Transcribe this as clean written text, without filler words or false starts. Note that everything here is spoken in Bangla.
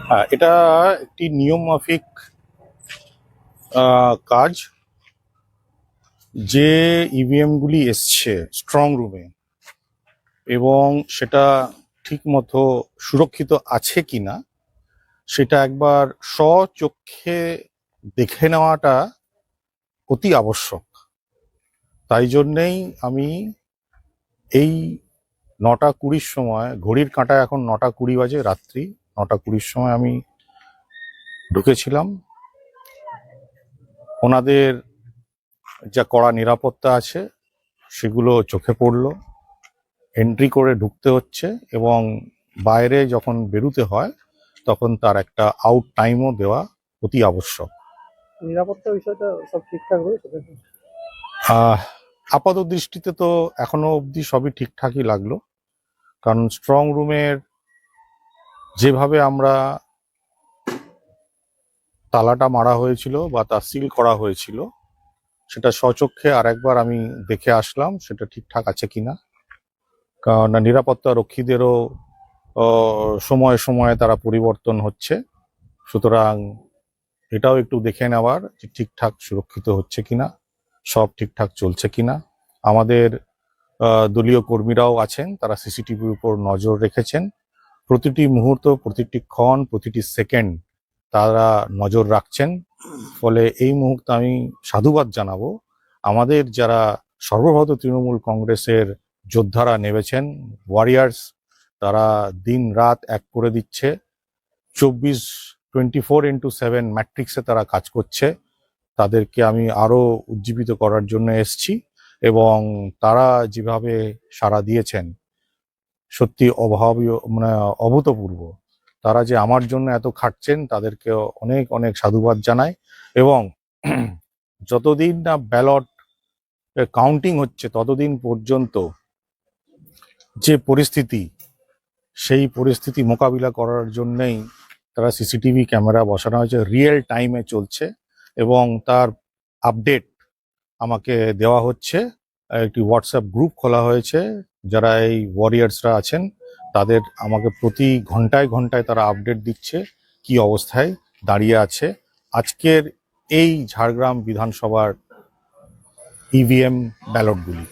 হ্যাঁ, এটা একটি নিয়ম মাফিক কাজ। যে ইভিএম গুলি এসছে স্ট্রং রুমে এবং সেটা ঠিক মতো সুরক্ষিত আছে কিনা সেটা একবার স্বচক্ষে দেখে নেওয়াটা অতি আবশ্যক। তাই জন্যেই আমি এই 9:20 সময়, ঘড়ির কাঁটায় এখন 9:20 বাজে, রাত্রি 9:20 সময় আমি ঢুকেছিলাম। ওনাদের যা কড়া নিরাপত্তা আছে সেগুলো চোখে পড়লো। এন্ট্রি করে ঢুকতে হচ্ছে এবং বাইরে যখন বেরুতে হয় তখন তার একটা আউট টাইমও দেওয়া অতি আবশ্যক। নিরাপত্তা বিষয়টা সব ঠিকঠাক রয়েছে? আপাত দৃষ্টিতে তো এখনো অবধি সবই ঠিকঠাকই লাগলো, কারণ স্ট্রং রুমের যেভাবে আমরা তালাটা মারা হয়েছিল বা তা সিল করা হয়েছিল সেটা স্বচক্ষে আরেকবার আমি দেখে আসলাম সেটা ঠিকঠাক আছে কিনা। কারণ নিরাপত্তা রক্ষীদেরও সময়ে সময়ে তারা পরিবর্তন হচ্ছে, সুতরাং এটাও একটু দেখে নেওয়ার যে ঠিকঠাক সুরক্ষিত হচ্ছে কিনা, সব ঠিকঠাক চলছে কিনা। আমাদের দলীয় কর্মীরাও আছেন, তারা সিসিটিভির উপর নজর রেখেছেন। প্রতিটি মুহূর্ত, প্রতিটি ক্ষণ, প্রতিটি সেকেন্ড তারা নজর রাখছেন। ফলে এই মুহূর্তে আমি সাধুবাদ জানাবো আমাদের যারা সর্বভারতীয় তৃণমূল কংগ্রেসের যোদ্ধারা নেমেছেন, ওয়ারিয়ার্স। তারা দিন রাত এক করে দিচ্ছে, 24/7 ম্যাট্রিক্সে তারা কাজ করছে। তাদেরকে আমি আরো উজ্জীবিত করার জন্য এসছি এবং তারা যেভাবে সাড়া দিয়েছেন সত্যি অভাবীয়, মানে অভূতপূর্ব। তারা যে আমার জন্য এত খাটছেন তাদেরকে অনেক অনেক সাধুবাদ জানাই। এবং যতদিন না ব্যালট কাউন্টিং হচ্ছে ততদিন পর্যন্ত যে পরিস্থিতি, সেই পরিস্থিতি মোকাবিলা করার জন্যই তারা সিসিটিভি ক্যামেরা বসানো হয়েছে, রিয়েল টাইমে চলছে এবং তার আপডেট আমাকে দেওয়া হচ্ছে। একটি হোয়াটসঅ্যাপ গ্রুপ খোলা হয়েছে, যারা এই ওয়ারিয়ার্সরা আছেন তাদের আমাকে প্রতি ঘন্টায় ঘন্টায় তারা আপডেট দিচ্ছে কি অবস্থায় দাঁড়িয়ে আছে আজকের এই ঝাড়গ্রাম বিধানসভার ইভিএম ব্যালটগুলি।